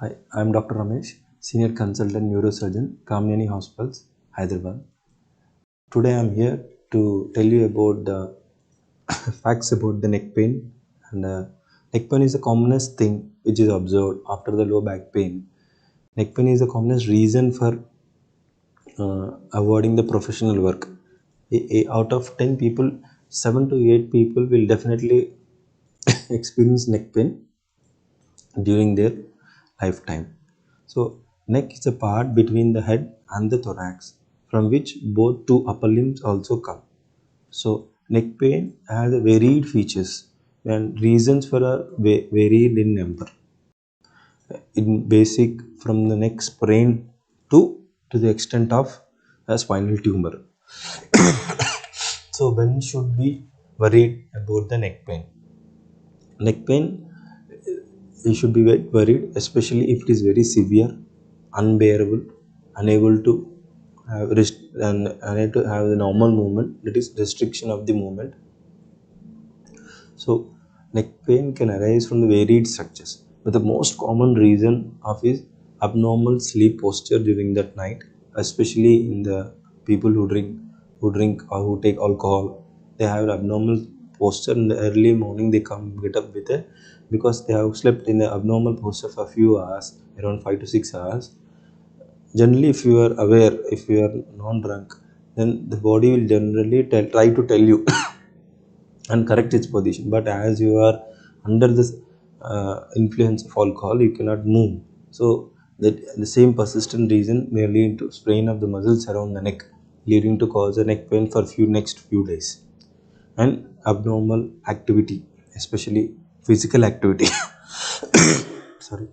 Hi, I'm Dr. Ramesh, Senior Consultant Neurosurgeon, Kamineni Hospitals, Hyderabad. Today I'm here to tell you about the facts about the neck pain. And neck pain is the commonest thing which is observed after the low back pain. Neck pain is the commonest reason for avoiding the professional work. Out of 10 people, 7 to 8 people will definitely experience neck pain during their lifetime. So, neck is a part between the head and the thorax from which both two upper limbs also come. So, neck pain has a varied features and reasons for a varied in number. In basic, from the neck sprain to the extent of a spinal tumor. So, when should we worried about the neck pain? Neck pain, you should be very worried, especially if it is very severe, unbearable, unable to have unable to have the normal movement, that is restriction of the movement. So neck pain can arise from the varied structures, but the most common reason of is abnormal sleep posture during that night, especially in the people who drink or who take alcohol. They have abnormal posture in the early morning. They come get up with a because they have slept in the abnormal posture for a few hours, around 5 to 6 hours. Generally, if you are aware, if you are non-drunk, then the body will generally try to tell you and correct its position. But as you are under this influence of alcohol, you cannot move. So that the same persistent reason may lead to strain of the muscles around the neck, leading to cause a neck pain for next few days. And abnormal activity, especially physical activity, sorry,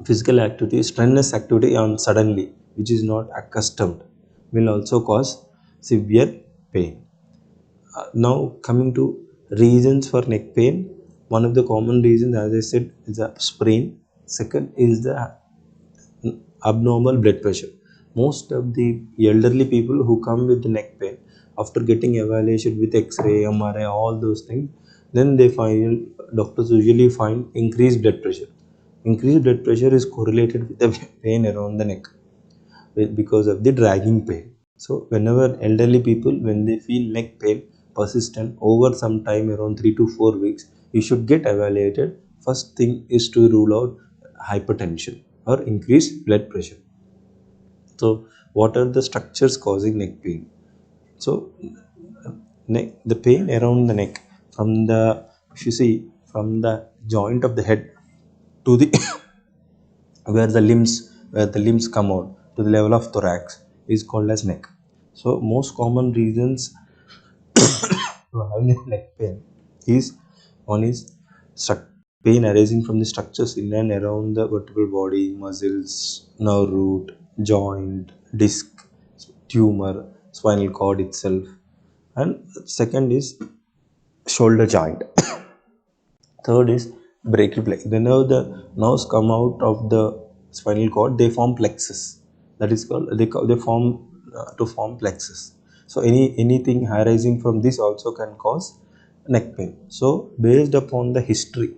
physical activity, strenuous activity on suddenly which is not accustomed, will also cause severe pain. Now coming to reasons for neck pain, one of the common reasons, as I said, is a sprain. Second is the abnormal blood pressure. Most of the elderly people who come with the neck pain, after getting evaluation with X-ray, MRI, all those things, then they find, doctors usually find increased blood pressure. Increased blood pressure is correlated with the pain around the neck because of the dragging pain. So whenever elderly people, when they feel neck pain persistent over some time around 3 to 4 weeks, you should get evaluated. First thing is to rule out hypertension or increased blood pressure. So what are the structures causing neck pain? So the pain around the neck, from the, if you see, from the joint of the head to the where the limbs come out to the level of thorax is called as neck. So most common reasons to having a neck pain is, one is pain arising from the structures in and around the vertebral body, muscles, nerve root, joint, disc, tumor, spinal cord itself. And second is shoulder joint. Third is brachial plexus. Whenever the nerves come out of the spinal cord, they form plexus. That is called, they form to form plexus. So anything arising from this also can cause neck pain. So based upon the history,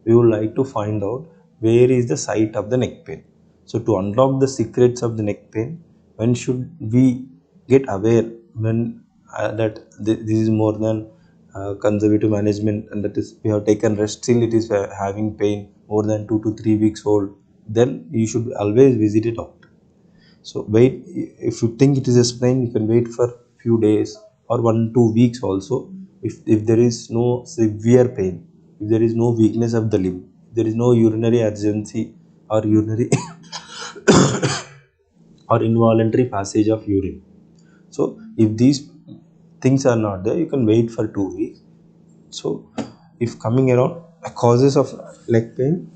we would like to find out where is the site of the neck pain. So to unlock the secrets of the neck pain, when should we get aware when that this is more than conservative management, and that is we have taken rest, still it is having pain more than 2 to 3 weeks old, then you should always visit a doctor. So wait, if you think it is a sprain, you can wait for few days or 1 2 weeks also. If there is no severe pain, if there is no weakness of the limb, if there is no urinary urgency or urinary or involuntary passage of urine. So if these things are not there, you can wait for 2 weeks. So if coming around causes of leg pain,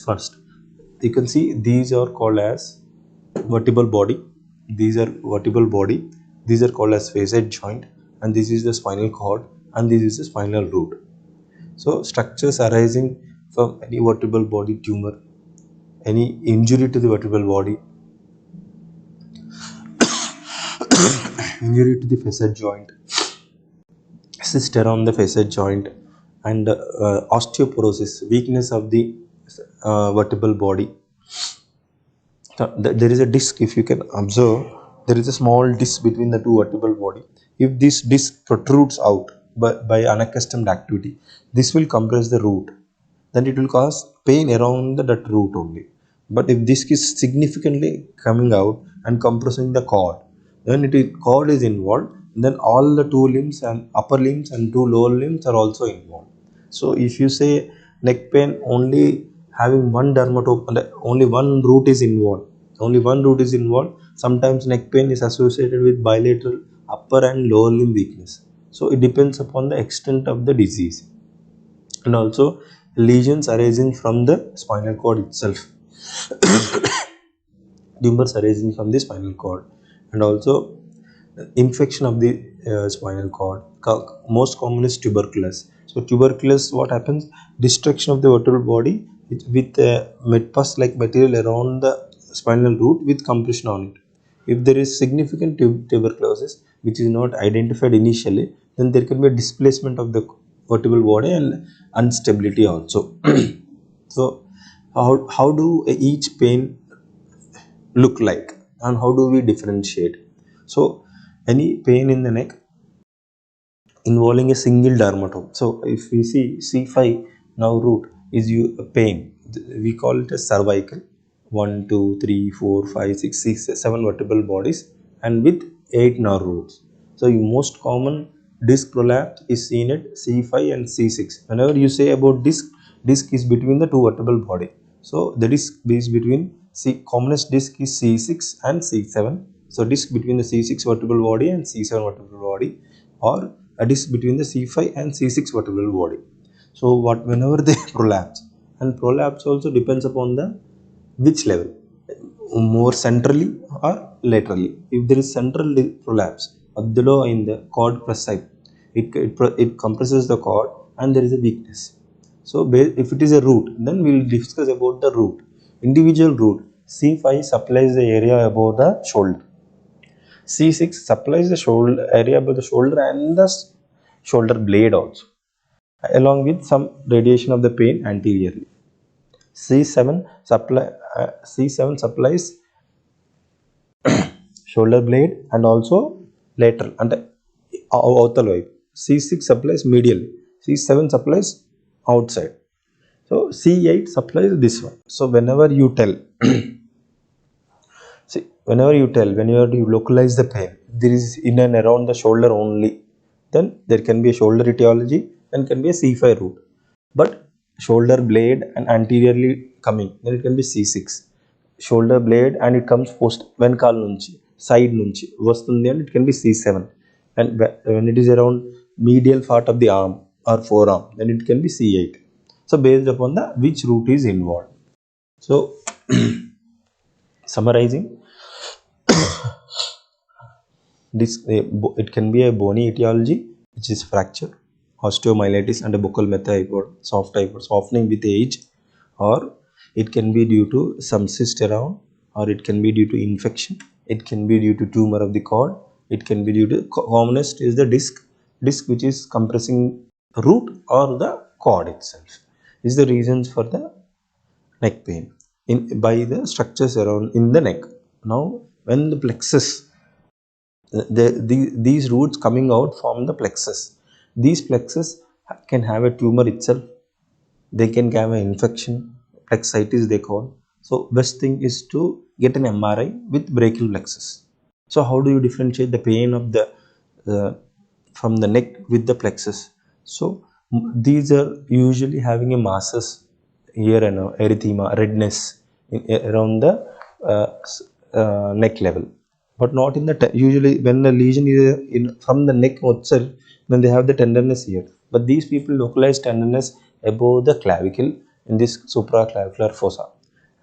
first you can see these are called as vertebral body. These are vertebral body. These are called as facet joint, and this is the spinal cord, and this is the spinal root. So structures arising from any vertebral body tumor, any injury to the vertebral body, injury to the facet joint, cyst around the facet joint, and osteoporosis, weakness of the vertebral body. There is a disc, if you can observe, there is a small disc between the two vertebral body. If this disc protrudes out by unaccustomed activity, this will compress the root, then it will cause pain around that root only. But if disc is significantly coming out and compressing the cord, when cord is involved, then all the two limbs and upper limbs and two lower limbs are also involved. So if you say neck pain only having one only one root is involved, sometimes neck pain is associated with bilateral upper and lower limb weakness. So it depends upon the extent of the disease, and also lesions arising from the spinal cord itself, tumors arising from the spinal cord, and also infection of the spinal cord. Most common is tuberculosis. So tuberculosis, what happens? Destruction of the vertebral body with pus like material around the spinal root with compression on it. If there is significant tuberculosis which is not identified initially, then there can be a displacement of the vertebral body and instability also. So how do each pain look like, and how do we differentiate? So any pain in the neck involving a single dermatome. So if we see C5 now root is a pain, we call it a cervical. 1, 2, 3, 4, 5, 6, 7 vertebral bodies and with 8 nerve roots. So the most common disc prolapse is seen at C5 and C6. Whenever you say about disc is between the two vertebral body. So the disc is between commonest disc is C6 and C7. So disc between the C6 vertebral body and C7 vertebral body, or a disc between the C5 and C6 vertebral body. So whenever they prolapse, and prolapse also depends upon the which level, more centrally or laterally. If there is central prolapse adlo in the cord press side, it compresses the cord and there is a weakness. So if it is a root, then we will discuss about the root. Individual root, C5 supplies the area above the shoulder, C6 supplies the shoulder area above the shoulder and the shoulder blade also, along with some radiation of the pain anteriorly. C7 supplies shoulder blade and also lateral and outer lobe. C6 supplies medial. C7 supplies outside. So C8 supplies this one. So whenever you tell, whenever you localize the pain, there is in and around the shoulder only, then there can be a shoulder etiology and can be a C5 root. But shoulder blade and anteriorly coming, then it can be C6. Shoulder blade and it comes post venkal nunchi, side nunchi vastundi, and it can be C7. And when it is around medial part of the arm or forearm, then it can be C8. So based upon the which root is involved. So summarizing, this it can be a bony etiology which is fracture, osteomyelitis and a buccal metahypod, soft hypod softening with age, or it can be due to some cyst around, or it can be due to infection, it can be due to tumor of the cord, it can be due to commonest is the disc which is compressing root or the cord itself is the reasons for the neck pain by the structures around in the neck. Now when the plexus, these roots coming out from the plexus, these plexus can have a tumor itself, they can have an infection, plexitis they call. So best thing is to get an MRI with brachial plexus. So how do you differentiate the pain of the from the neck with the plexus? So these are usually having a masses here and erythema, redness around the neck level, but not in the usually when the lesion is from the neck itself, then they have the tenderness here. But these people localize tenderness above the clavicle in this supraclavicular fossa.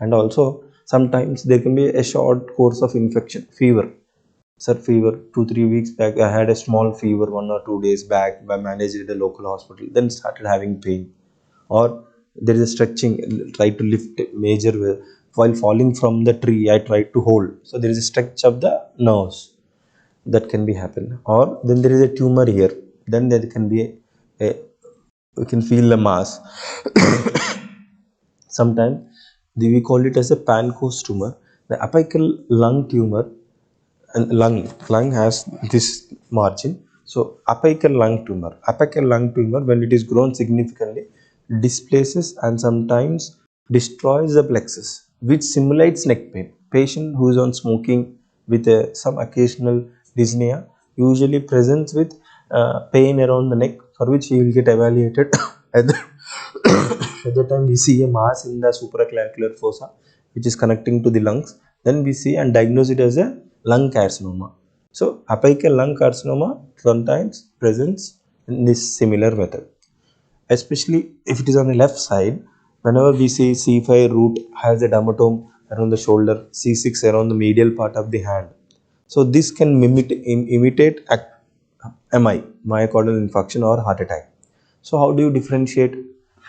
And also sometimes there can be a short course of infection, fever. Sir, fever 2-3 weeks back, I had a small fever 1 or 2 days back, I managed at the local hospital, then started having pain. Or there is a stretching, try to lift major while falling from the tree, I tried to hold, so there is a stretch of the nerves that can be happen. Or then there is a tumor here, then there can be a we can feel the mass. Sometimes we call it as a Pancoast tumor. The apical lung tumor, and lung has this margin. So apical lung tumor, when it is grown significantly, displaces and sometimes destroys the plexus, which simulates neck pain. Patient who is on smoking with some occasional dyspnea usually presents with pain around the neck, for which he will get evaluated at the, at the time we see a mass in the supraclavicular fossa which is connecting to the lungs. Then we see and diagnose it as a lung carcinoma. So apical lung carcinoma sometimes presents in this similar method, especially if it is on the left side. Whenever we see C5 root has a dermatome around the shoulder, C6 around the medial part of the hand. So this can imitate MI, myocardial infarction or heart attack. So how do you differentiate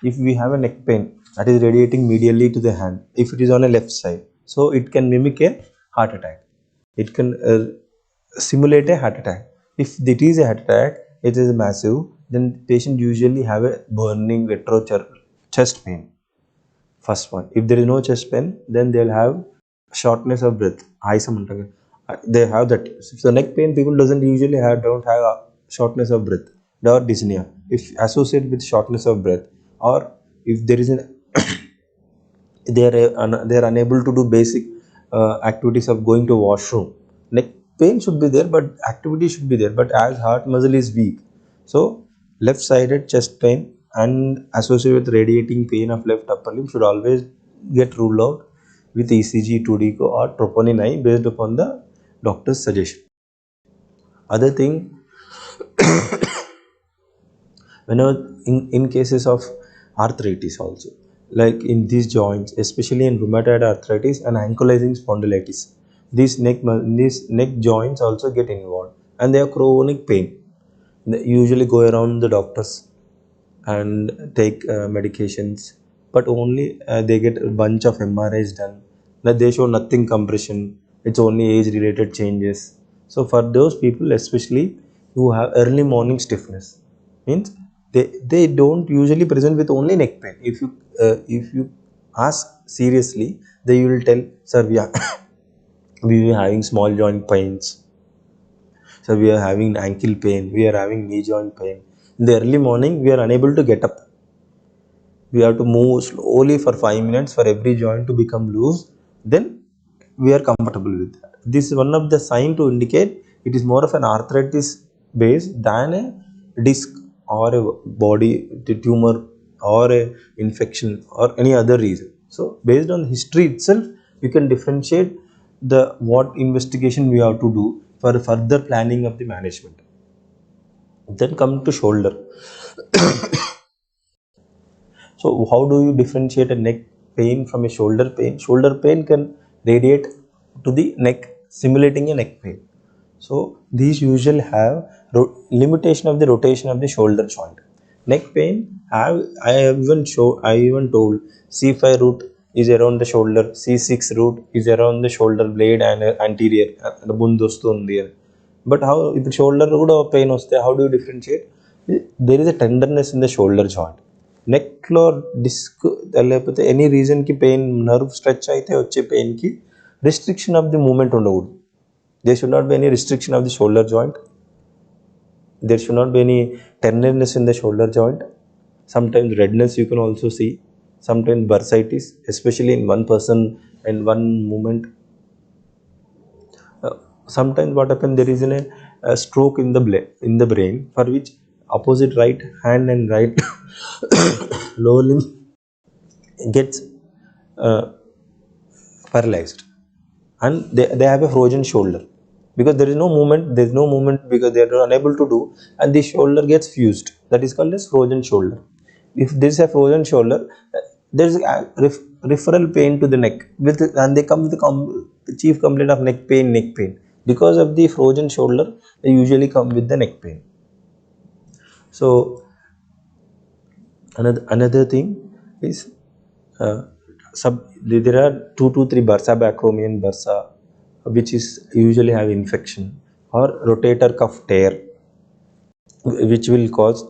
if we have a neck pain that is radiating medially to the hand, if it is on a left side? So it can mimic a heart attack. It can simulate a heart attack. If it is a heart attack, it is massive, then patient usually have a burning retro chest pain. First one. If there is no chest pain, then they'll have shortness of breath. They have that. So neck pain people don't have shortness of breath or dyspnea. If associated with shortness of breath, or if there is an they are unable to do basic activities of going to washroom, neck pain should be there, but activity should be there. But as heart muscle is weak, so left sided chest pain and associated with radiating pain of left upper limb should always get ruled out with ECG, 2D or troponin I based upon the doctor's suggestion. Other thing, whenever in cases of arthritis also, like in these joints, especially in rheumatoid arthritis and ankylosing spondylitis, these neck joints also get involved, and they have chronic pain. They usually go around the doctors and take medications, but only they get a bunch of MRIs done, that they show nothing compression, it's only age related changes. So for those people, especially who have early morning stiffness, means they don't usually present with only neck pain. If you ask seriously, they will tell, sir, we are having small joint pains, so we are having ankle pain, we are having knee joint pain. In the early morning, we are unable to get up. We have to move slowly for 5 minutes for every joint to become loose. Then we are comfortable with that. This is one of the sign to indicate it is more of an arthritis base than a disc or a body tumor or a infection or any other reason. So based on history itself, you can differentiate the what investigation we have to do for further planning of the management. Then come to shoulder. So how do you differentiate a neck pain from a shoulder pain? Shoulder pain can radiate to the neck, simulating a neck pain. So these usually have limitation of the rotation of the shoulder joint. Neck pain I even told C5 root is around the shoulder, C6 root is around the shoulder blade and anterior, the bundostundi. But how if the shoulder root or pain was there, how do you differentiate? There is a tenderness in the shoulder joint. Neck or disc any reason ki pain nerve stretch aithe vachche pain ki restriction of the movement ఉండకూడదు. There should not be any restriction of the shoulder joint. There should not be any tenderness in the shoulder joint. Sometimes redness you can also see. Sometimes bursitis, especially in one person and one movement. Sometimes what happens, there is a stroke in the brain, for which opposite right hand and right lower limb gets paralyzed, and they have a frozen shoulder because there is no movement because they are unable to do, and the shoulder gets fused. That is called as frozen shoulder. If there is a frozen shoulder, there is a referral pain to the neck and they come with the chief complaint of neck pain. Because of the frozen shoulder, they usually come with the neck pain. So another thing is there are 2 to 3 bursa bacromian bursa which is usually have infection, or rotator cuff tear which will cause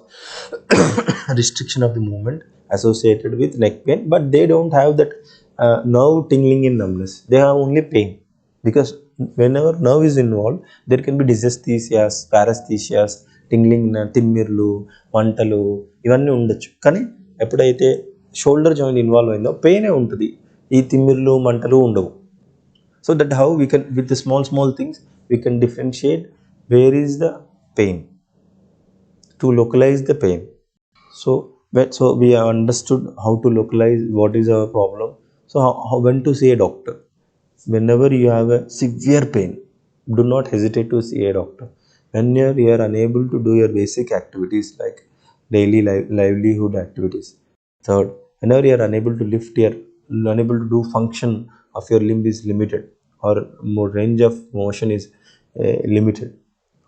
restriction of the movement, associated with neck pain, but they don't have that nerve tingling and numbness. They have only pain, because whenever nerve is involved, there can be dysesthesias, paresthesias, tingling, తిమ్మిర్లు, మంటలు, ఇవన్నీ ఉండొచ్చు. కానీ ఎప్పుడైతే shoulder joint involve అయిందో పెయినే ఉంటుంది, ఈ తిమ్మిర్లు మంటలు ఉండవు. So that how we can, with the small things, we can differentiate where is the pain, to localize the pain. So we have understood how to localize what is our problem. So when to see a doctor? Whenever you have a severe pain, do not hesitate to see a doctor. When you are unable to do your basic activities like daily livelihood activities. Third, whenever you are unable to unable to do function of your limb is limited, or more range of motion is limited,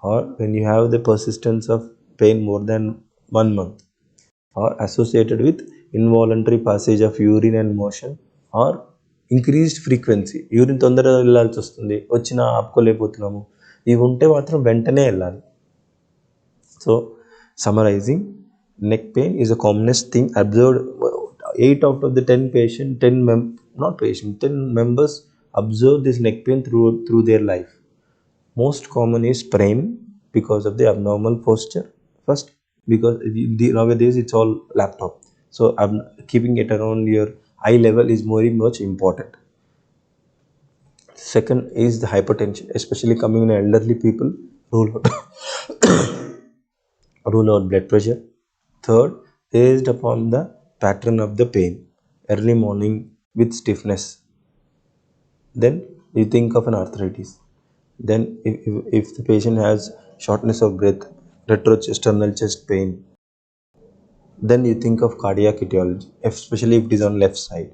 or when you have the persistence of pain more than 1 month, or associated with involuntary passage of urine and motion, or increased frequency, urine తొందరగా వెళ్ళాల్సి వస్తుంది, వచ్చినా ఆపుకోలేకపోతున్నాము, ఇవి ఉంటే మాత్రం వెంటనే వెళ్ళాలి. So summarising, neck pain is a commonest thing observed. 8 out of the 10 patient, 10 members observe this neck pain through their life. Most common is sprain because of the abnormal posture. First, because nowadays it's all laptop, so keeping it around your eye level is very much important. Second is the hypertension, especially coming in elderly people, rule out blood pressure. Third, based upon the pattern of the pain, early morning with stiffness, then you think of an arthritis. Then if the patient has shortness of breath, retrosternal chest pain, then you think of cardiac etiology, especially if it is on left side.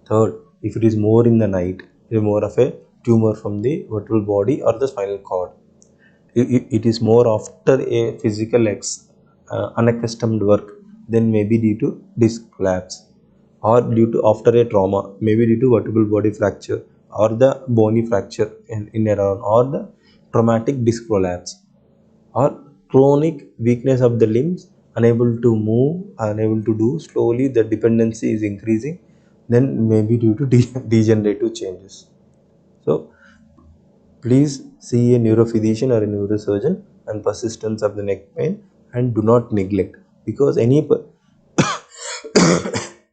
Third, if it is more in the night, it is more of a tumor from the vertebral body or the spinal cord. It is more after a physical unaccustomed work, then maybe due to disc collapse, or due to after a trauma, maybe due to vertebral body fracture or the bony fracture in around, or the traumatic disc prolapse, or chronic weakness of the limbs, unable to move, unable to do, slowly the dependency is increasing, then maybe due to degenerative changes. So please see a neurophysician or a neurosurgeon and persistence of the neck pain, and do not neglect, because any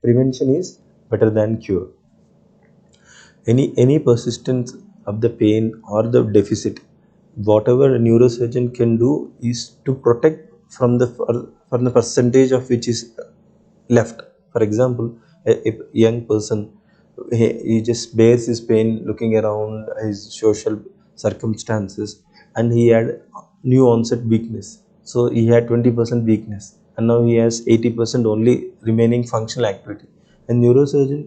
prevention is better than cure. Any persistence of the pain or the deficit, whatever a neurosurgeon can do is to protect from the percentage of which is left. For example, a young person, he just bears his pain looking around his social circumstances, and he had new onset weakness, so he had 20% weakness, and now he has 80% only remaining functional activity. A neurosurgeon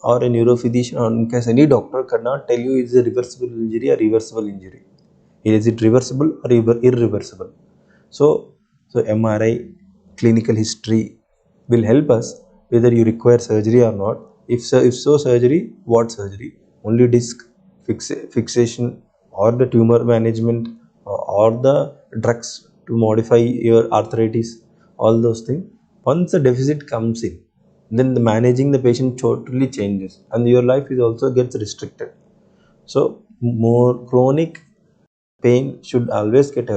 or a neurophysician, or in case any doctor, cannot tell you it's a reversible injury or reversible injury. Is it reversible or irreversible? So MRI, clinical history will help us whether you require surgery or not. If so surgery, what surgery? Only disc fixation, or the tumor management, or the drugs to modify your arthritis, all those things. Once the deficit comes in, then the managing the patient totally changes, and your life is also gets restricted. So more chronic pain should always get